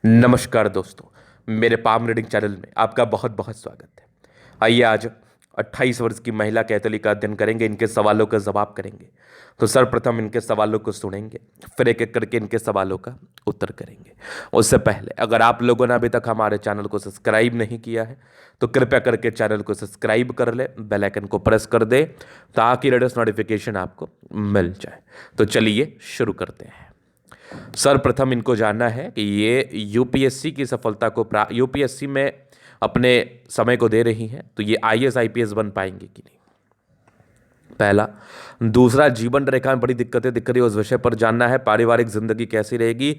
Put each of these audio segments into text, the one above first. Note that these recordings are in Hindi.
नमस्कार दोस्तों, मेरे पाम रीडिंग चैनल में आपका बहुत बहुत स्वागत है। आइए आज 28 वर्ष की महिला कैथोलिक का अध्ययन करेंगे, इनके सवालों का जवाब करेंगे। तो सर्वप्रथम इनके सवालों को सुनेंगे, फिर एक एक करके इनके सवालों का उत्तर करेंगे। उससे पहले अगर आप लोगों ने अभी तक हमारे चैनल को सब्सक्राइब नहीं किया है तो कृपया करके चैनल को सब्सक्राइब कर ले, बेल आइकन को प्रेस कर दे ताकि लेटेस्ट नोटिफिकेशन आपको मिल जाए। तो चलिए शुरू करते हैं। सर्वप्रथम इनको जानना है कि ये यूपीएससी की सफलता को यूपीएससी में अपने समय को दे रही हैं, तो ये आईएएस आईपीएस बन पाएंगे कि नहीं, पहला। दूसरा, जीवन रेखा में बड़ी दिक्कतें दिख रही है, उस विषय पर जानना है। पारिवारिक जिंदगी कैसी रहेगी,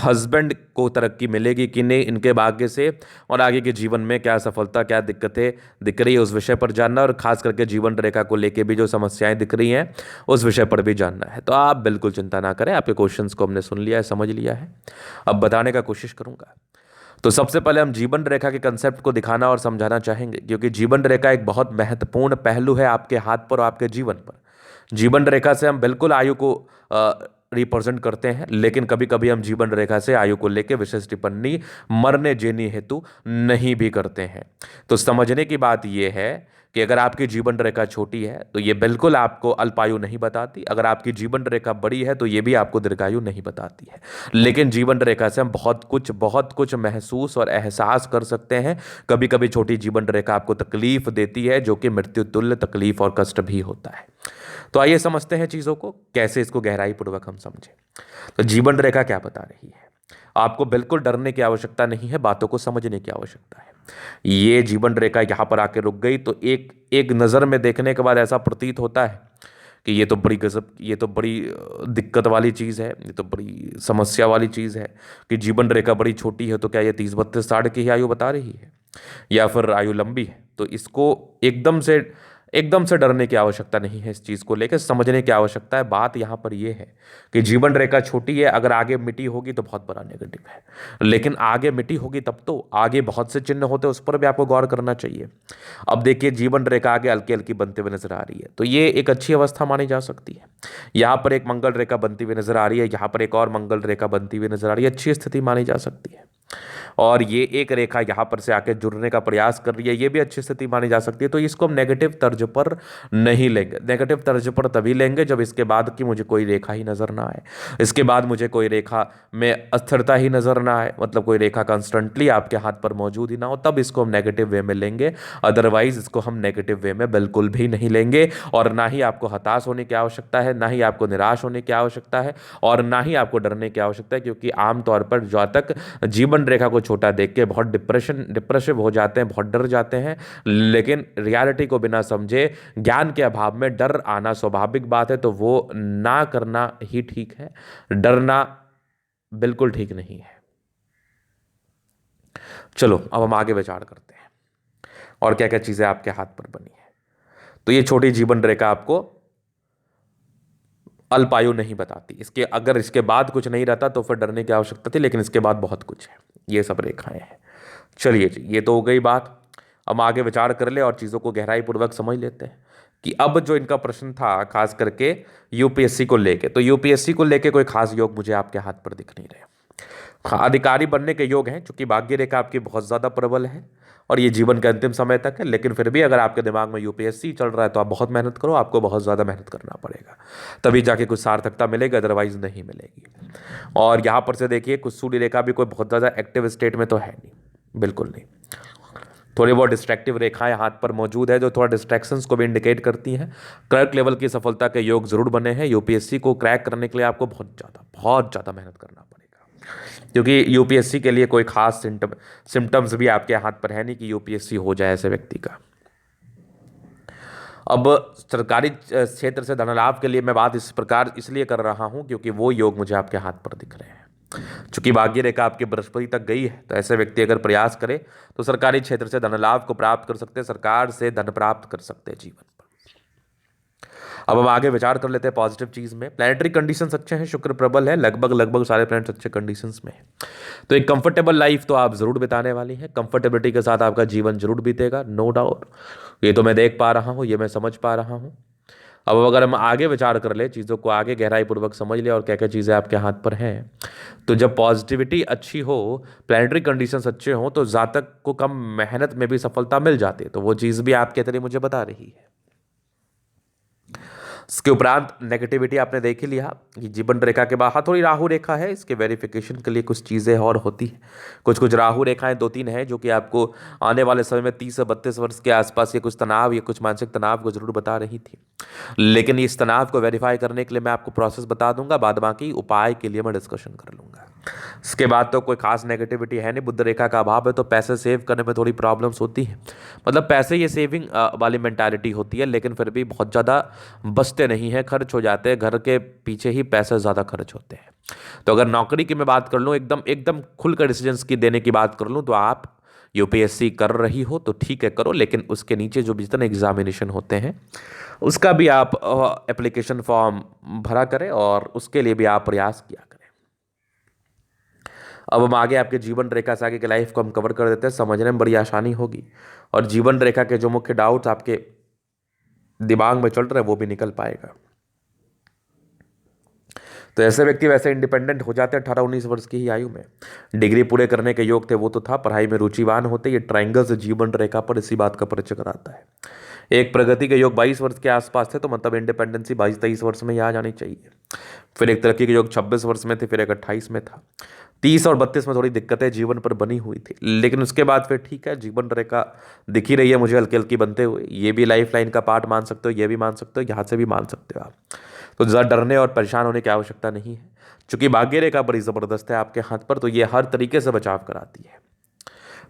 हस्बैंड को तरक्की मिलेगी कि नहीं इनके भाग्य से, और आगे के जीवन में क्या सफलता क्या दिक्कतें दिख रही है उस विषय पर जानना, और खास करके जीवन रेखा को लेके भी जो समस्याएं दिख रही हैं उस विषय पर भी जानना है। तो आप बिल्कुल चिंता ना करें, आपके क्वेश्चंस को हमने सुन लिया है, समझ लिया है, अब बताने का कोशिश करूंगा। तो सबसे पहले हम जीवन रेखा के कंसेप्ट को दिखाना और समझाना चाहेंगे, क्योंकि जीवन रेखा एक बहुत महत्वपूर्ण पहलू है आपके हाथ पर और आपके जीवन पर। जीवन रेखा से हम बिल्कुल आयु को रिप्रेजेंट करते हैं, लेकिन कभी कभी हम जीवन रेखा से आयु को लेकर विशेष टिप्पणी मरने जीने हेतु नहीं भी करते हैं। तो समझने की बात यह है कि अगर आपकी जीवन रेखा छोटी है तो ये बिल्कुल आपको अल्पायु नहीं बताती, अगर आपकी जीवन रेखा बड़ी है तो ये भी आपको दीर्घायु नहीं बताती है। लेकिन जीवन रेखा से हम बहुत कुछ महसूस और एहसास कर सकते हैं। कभी कभी छोटी जीवन रेखा आपको तकलीफ देती है, जो कि मृत्यु तुल्य तकलीफ और कष्ट भी होता है। तो आइए समझते हैं चीज़ों को, कैसे इसको गहराई पूर्वक हम समझें। तो जीवन रेखा क्या बता रही है, आपको बिल्कुल डरने की आवश्यकता नहीं है, बातों को समझने की आवश्यकता है। ये जीवन रेखा यहाँ पर आके रुक गई तो एक एक नज़र में देखने के बाद ऐसा प्रतीत होता है कि ये तो बड़ी गजब, ये तो बड़ी दिक्कत वाली चीज़ है, ये तो बड़ी समस्या वाली चीज़ है कि जीवन रेखा बड़ी छोटी है। तो क्या ये 30-32 साल की ही आयु बता रही है या फिर आयु लंबी है? तो इसको एकदम से डरने की आवश्यकता नहीं है, इस चीज़ को लेकर समझने की आवश्यकता है। बात यहाँ पर यह है कि जीवन रेखा छोटी है, अगर आगे मिट्टी होगी तो बहुत बड़ा नेगेटिव है, लेकिन आगे मिट्टी होगी तब तो आगे बहुत से चिन्ह होते हैं, उस पर भी आपको गौर करना चाहिए। अब देखिए, जीवन रेखा आगे हल्की हल्की बनते हुए नजर आ रही है, तो ये एक अच्छी अवस्था मानी जा सकती है। यहाँ पर एक मंगल रेखा बनती हुई नजर आ रही है, यहाँ पर एक और मंगल रेखा बनती हुई नजर आ रही है, अच्छी स्थिति मानी जा सकती है। और ये एक रेखा यहाँ पर से आके जुड़ने का प्रयास कर रही है, ये भी अच्छी स्थिति मानी जा सकती है। तो इसको हम नेगेटिव तर्ज पर नहीं लेंगे, नेगेटिव तर्ज पर तभी लेंगे जब इसके बाद की मुझे कोई रेखा ही नजर ना आए, इसके बाद मुझे कोई रेखा में अस्थिरता ही नजर ना आए, मतलब कोई रेखा कंस्टेंटली आपके हाथ पर मौजूद ही ना हो, तब इसको हम नेगेटिव वे में लेंगे। अदरवाइज इसको हम नेगेटिव वे में बिल्कुल भी नहीं लेंगे, और ना ही आपको हताश होने की आवश्यकता है, ना ही आपको निराश होने की आवश्यकता है, और ना ही आपको डरने की आवश्यकता है। क्योंकि आमतौर पर जातक जीवन रेखा को छोटा देख के बहुत डिप्रेसिव हो जाते हैं, बहुत डर जाते हैं, लेकिन रियलिटी को बिना समझे, ज्ञान के अभाव में डर आना स्वाभाविक बात है, तो वो ना करना ही ठीक है, डरना बिल्कुल ठीक नहीं है। चलो अब हम आगे विचार करते हैं और क्या क्या चीजें आपके हाथ पर बनी है। तो ये छोटी जीवन रेखा आपको अल्पायु नहीं बताती, इसके अगर इसके बाद कुछ नहीं रहता तो फिर डरने की आवश्यकता थी, लेकिन इसके बाद बहुत कुछ है, ये सब रेखाएं हैं। चलिए जी, ये तो हो गई बात। हम आगे विचार कर ले और चीज़ों को गहराई पूर्वक समझ लेते हैं कि अब जो इनका प्रश्न था खास करके यूपीएससी को लेके, तो यूपीएससी को लेके कोई खास योग मुझे आपके हाथ पर दिख नहीं रहे। हाँ, अधिकारी बनने के योग हैं, क्योंकि भाग्य रेखा आपकी बहुत ज़्यादा प्रबल है और ये जीवन के अंतिम समय तक है। लेकिन फिर भी अगर आपके दिमाग में यूपीएससी चल रहा है तो आप बहुत मेहनत करो, आपको बहुत ज़्यादा मेहनत करना पड़ेगा, तभी जाके कुछ सार्थकता मिलेगी, अदरवाइज नहीं मिलेगी। और यहाँ पर से देखिए, कुछ सूर्य रेखा भी कोई बहुत ज़्यादा एक्टिव स्टेट में तो है नहीं, बिल्कुल नहीं। थोड़ी बहुत डिस्ट्रैक्टिव रेखाएं हाथ पर मौजूद है, जो थोड़ा डिस्ट्रैक्शंस को भी इंडिकेट करती हैं। क्लर्क लेवल की सफलता के योग जरूर बने हैं। यूपीएससी को क्रैक करने के लिए आपको बहुत ज़्यादा मेहनत करना पड़ेगा, क्योंकि यूपीएससी के लिए कोई खास सिम्टम्स भी आपके हाथ पर है नहीं कि यूपीएससी हो जाए ऐसे व्यक्ति का। अब सरकारी क्षेत्र से धन लाभ के लिए मैं बात इस प्रकार इसलिए कर रहा हूं क्योंकि वो योग मुझे आपके हाथ पर दिख रहे हैं। चूंकि भाग्य रेखा आपके बृहस्पति तक गई है, तो ऐसे व्यक्ति अगर प्रयास करे तो सरकारी क्षेत्र से धन लाभ को प्राप्त कर सकते हैं, सरकार से धन प्राप्त कर सकते हैं जीवन पर। अब हम आगे विचार कर लेते हैं पॉजिटिव चीज में। प्लैनेटरी कंडीशंस अच्छे हैं, शुक्र प्रबल है, लगभग सारे प्लैनेट्स अच्छे कंडीशंस में है, तो एक कंफर्टेबल लाइफ तो आप जरूर बिताने वाली हैं। कंफर्टेबिलिटी के साथ आपका जीवन जरूर बीतेगा, नो डाउट, ये तो मैं देख पा रहा हूँ, ये मैं समझ पा रहा हूँ। अब अगर हम आगे विचार कर ले, चीज़ों को आगे गहराई पूर्वक समझ ले और क्या क्या चीज़ें आपके हाथ पर हैं, तो जब पॉजिटिविटी अच्छी हो, प्लानिटरी कंडीशंस अच्छे हों, तो जातक को कम मेहनत में भी सफलता मिल जाती है। तो वो चीज़ भी आपके तरह मुझे बता रही है। इसके उपरांत नेगेटिविटी आपने देख ही लिया कि जीवन रेखा के बाहर थोड़ी राहु रेखा है। इसके वेरिफिकेशन के लिए कुछ चीज़ें और होती हैं। कुछ कुछ राहु रेखाएं 2-3 हैं जो कि आपको आने वाले समय में 30 से 32 वर्ष के आसपास ये कुछ तनाव या कुछ मानसिक तनाव को जरूर बता रही थी। लेकिन इस तनाव को वेरीफाई करने के लिए मैं आपको प्रोसेस बता दूंगा, बाद बाकी उपाय के लिए मैं डिस्कशन कर लूंगा। इसके बाद तो कोई खास नेगेटिविटी है नहीं। बुध रेखा का अभाव है तो पैसे सेव करने में थोड़ी प्रॉब्लम्स होती हैं। मतलब पैसे ये सेविंग वाली मेंटालिटी होती है, लेकिन फिर भी बहुत ज़्यादा बचते नहीं हैं, खर्च हो जाते हैं। घर के पीछे ही पैसे ज़्यादा खर्च होते हैं। तो अगर नौकरी की मैं बात कर लूँ, एकदम एकदम खुलकर डिसीजंस की देने की बात कर लूँ, तो आप यूपीएससी कर रही हो तो ठीक है करो, लेकिन उसके नीचे जो भी जितने एग्जामिनेशन होते हैं उसका भी आप एप्लीकेशन फॉर्म भरा करें और उसके लिए भी आप प्रयास किया करें। अब हम आगे आपके जीवन रेखा से आगे की लाइफ को हम कवर कर देते हैं, समझने में बड़ी आसानी होगी और जीवन रेखा के जो मुख्य डाउट्स आपके दिमाग में चल रहे हैं वो भी निकल पाएगा। तो ऐसे व्यक्ति वैसे इंडिपेंडेंट हो जाते हैं 18-19 वर्ष की ही आयु में। डिग्री पूरे करने के योग थे वो तो था, पढ़ाई में रुचिवान होते। ये ट्रायंगल से जीवन रेखा पर इसी बात का परिचय कराता है। एक प्रगति के योग 22 वर्ष के आसपास थे, तो मतलब इंडिपेंडेंसी 22-23 वर्ष में ही आ जानी चाहिए। फिर एक तरक्की के योग 26 वर्ष में थे, फिर एक 28 में था। 30 और 32 में थोड़ी दिक्कतें जीवन पर बनी हुई थी, लेकिन उसके बाद फिर ठीक है, जीवन रेखा दिख ही रही है मुझे हल्की हल्की बनते हुए। ये भी लाइफ लाइन का पार्ट मान सकते हो, ये भी मान सकते हो, यहाँ से भी मान सकते हो आप। तो ज़्यादा डरने और परेशान होने की आवश्यकता नहीं है। चूंकि भाग्य रेखा बड़ी ज़बरदस्त है आपके हाथ पर, तो ये हर तरीके से बचाव कराती है।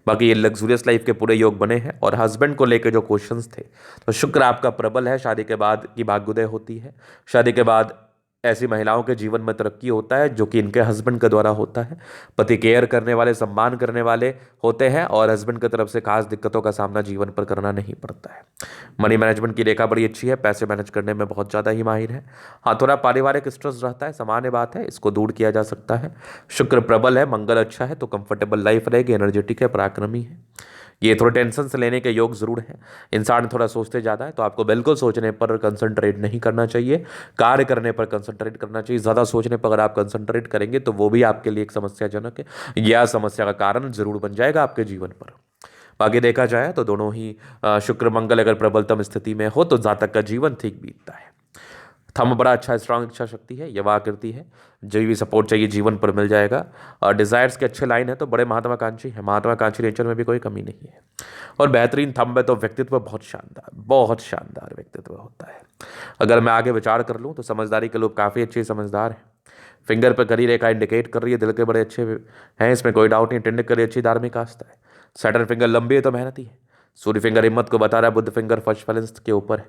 बाकी ये लग्जूरियस लाइफ के पूरे योग बने हैं। और हस्बैंड को लेकर जो क्वेश्चंस थे, तो शुक्र आपका प्रबल है, शादी के बाद की भाग्योदय होती है। शादी के बाद ऐसी महिलाओं के जीवन में तरक्की होता है जो कि इनके हस्बैंड के द्वारा होता है। पति केयर करने वाले, सम्मान करने वाले होते हैं और हस्बैंड की तरफ से खास दिक्कतों का सामना जीवन पर करना नहीं पड़ता है। मनी मैनेजमेंट की रेखा बड़ी अच्छी है, पैसे मैनेज करने में बहुत ज़्यादा ही माहिर है। हाँ, थोड़ा पारिवारिक स्ट्रेस रहता है, सामान्य बात है, इसको दूर किया जा सकता है। शुक्र प्रबल है, मंगल अच्छा है, तो कंफर्टेबल लाइफ रहेगी, एनर्जेटिक है, पराक्रमी है। ये थोड़े टेंशन से लेने के योग जरूर है। इंसान थोड़ा सोचते ज़्यादा है, तो आपको बिल्कुल सोचने पर कंसंट्रेट नहीं करना चाहिए, कार्य करने पर कंसंट्रेट करना चाहिए। ज़्यादा सोचने पर अगर आप कंसंट्रेट करेंगे तो वो भी आपके लिए एक समस्याजनक है, या समस्या का कारण जरूर बन जाएगा आपके जीवन पर। बाकी देखा जाए तो दोनों ही शुक्र मंगल अगर प्रबलतम स्थिति में हो तो जातक का जीवन ठीक बीतता है। थंब बड़ा अच्छा स्ट्रांग इच्छा शक्ति है, युवा आकृति है, जो भी सपोर्ट चाहिए जीवन पर मिल जाएगा। और डिजायर्स के अच्छे लाइन है, तो बड़े महात्माकांक्षी है, महात्माकांक्षी नेचर में भी कोई कमी नहीं है। और बेहतरीन थंब है, तो व्यक्तित्व बहुत शानदार व्यक्तित्व होता है। अगर मैं आगे विचार कर लूँ तो समझदारी के लोग काफ़ी अच्छे समझदार हैं। फिंगर पर करी रेखा इंडिकेट कर रही है दिल के बड़े अच्छे हैं, इसमें कोई डाउट नहीं। टिंड करी अच्छी धार्मिक आस्था है। सैटर्न फिंगर लंबी है तो मेहनती है। सूर्य फिंगर हिम्मत को बता रहा है। बुध फिंगर फर्स्ट बैलेंस के ऊपर है।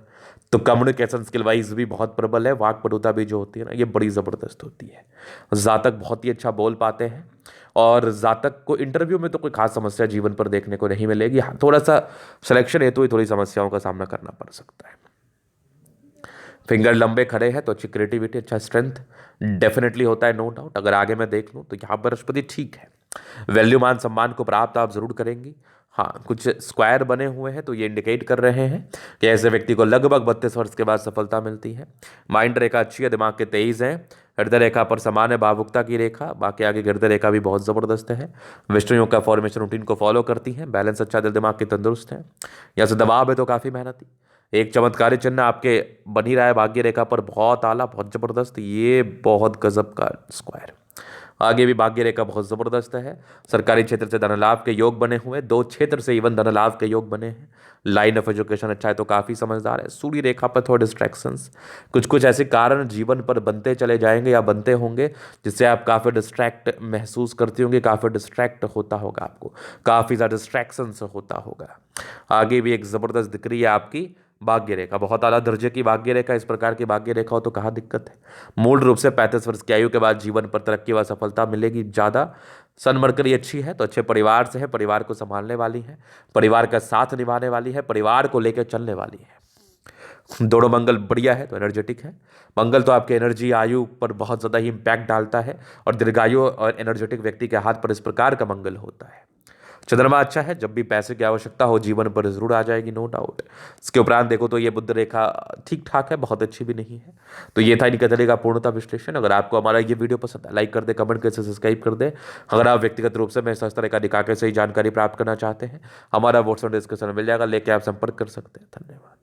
तो कम्युनिकेशन स्किल वाइज भी बहुत प्रबल है। वाक पटुता भी जो होती है ना, ये बड़ी ज़बरदस्त होती है। जातक बहुत ही अच्छा बोल पाते हैं और जातक को इंटरव्यू में तो कोई खास समस्या जीवन पर देखने को नहीं मिलेगी। हाँ, थोड़ा सा सिलेक्शन हेतु ही थोड़ी समस्याओं का सामना करना पड़ सकता है। फिंगर लंबे खड़े हैं तो अच्छी क्रिएटिविटी, अच्छा स्ट्रेंथ डेफिनेटली होता है, नो डाउट। अगर आगे मैं देख लूँ तो यहाँ बृहस्पति ठीक है। वैल्यू मान सम्मान को प्राप्त आप जरूर करेंगी। हाँ, कुछ स्क्वायर बने हुए हैं तो ये इंडिकेट कर रहे हैं कि ऐसे व्यक्ति को लगभग 32 वर्ष के बाद सफलता मिलती है। माइंड रेखा अच्छी है, दिमाग के तेज है। हृदय रेखा पर सामान्य भावुकता की रेखा, बाकी आगे हृदय रेखा भी बहुत ज़बरदस्त है। विष्णु योग का फॉर्मेशन रूटीन को फॉलो करती है। बैलेंस अच्छा, दिल दिमाग की तंदुरुस्त है। यहाँ से दबाव है तो काफ़ी मेहनती। एक चमत्कारी चिन्ह आपके बन ही रहा है भाग्य रेखा पर, बहुत आला, बहुत ज़बरदस्त, ये बहुत गजब का स्क्वायर। आगे भी भाग्य रेखा बहुत ज़बरदस्त है। सरकारी क्षेत्र से धन लाभ के योग बने हुए, 2 क्षेत्र से इवन धन लाभ के योग बने हैं। लाइन ऑफ एजुकेशन अच्छा है तो काफ़ी समझदार है। सूर्य रेखा पर थोड़े डिस्ट्रैक्शंस, कुछ कुछ ऐसे कारण जीवन पर बनते चले जाएंगे या बनते होंगे जिससे आप काफ़ी डिस्ट्रैक्ट महसूस करते होंगे, काफ़ी डिस्ट्रैक्ट होता होगा, आपको काफ़ी ज़्यादा डिस्ट्रैक्शंस होता होगा। आगे भी एक ज़बरदस्त दिख रही है आपकी भाग्य रेखा, बहुत आला दर्जे की भाग्य रेखा। इस प्रकार की भाग्य रेखा हो तो कहाँ दिक्कत है। मूल रूप से 35 वर्ष की आयु के बाद जीवन पर तरक्की व सफलता मिलेगी ज़्यादा। सन मरकरी अच्छी है तो अच्छे परिवार से है, परिवार को संभालने वाली है, परिवार का साथ निभाने वाली है, परिवार को लेकर चलने वाली है। दोनों मंगल बढ़िया है तो एनर्जेटिक है। मंगल तो आपके एनर्जी आयु पर बहुत ज़्यादा ही इंपैक्ट डालता है और दीर्घायु और एनर्जेटिक व्यक्ति के हाथ पर इस प्रकार का मंगल होता है। चंद्रमा अच्छा है, जब भी पैसे की आवश्यकता हो जीवन पर जरूर आ जाएगी, नो डाउट। इसके उपरांत देखो तो ये बुध रेखा ठीक ठाक है, बहुत अच्छी भी नहीं है। तो ये था इनका चलेगा पूर्णता विश्लेषण। अगर आपको हमारा ये वीडियो पसंद है, लाइक कर दे, कमेंट करके सब्सक्राइब कर दे। अगर आप व्यक्तिगत रूप से मेरे इस तरह का दिखा के सही जानकारी प्राप्त करना चाहते हैं, हमारा व्हाट्सएप डिस्क्रिप्शन में मिल जाएगा, लेके आप संपर्क कर सकते हैं। धन्यवाद।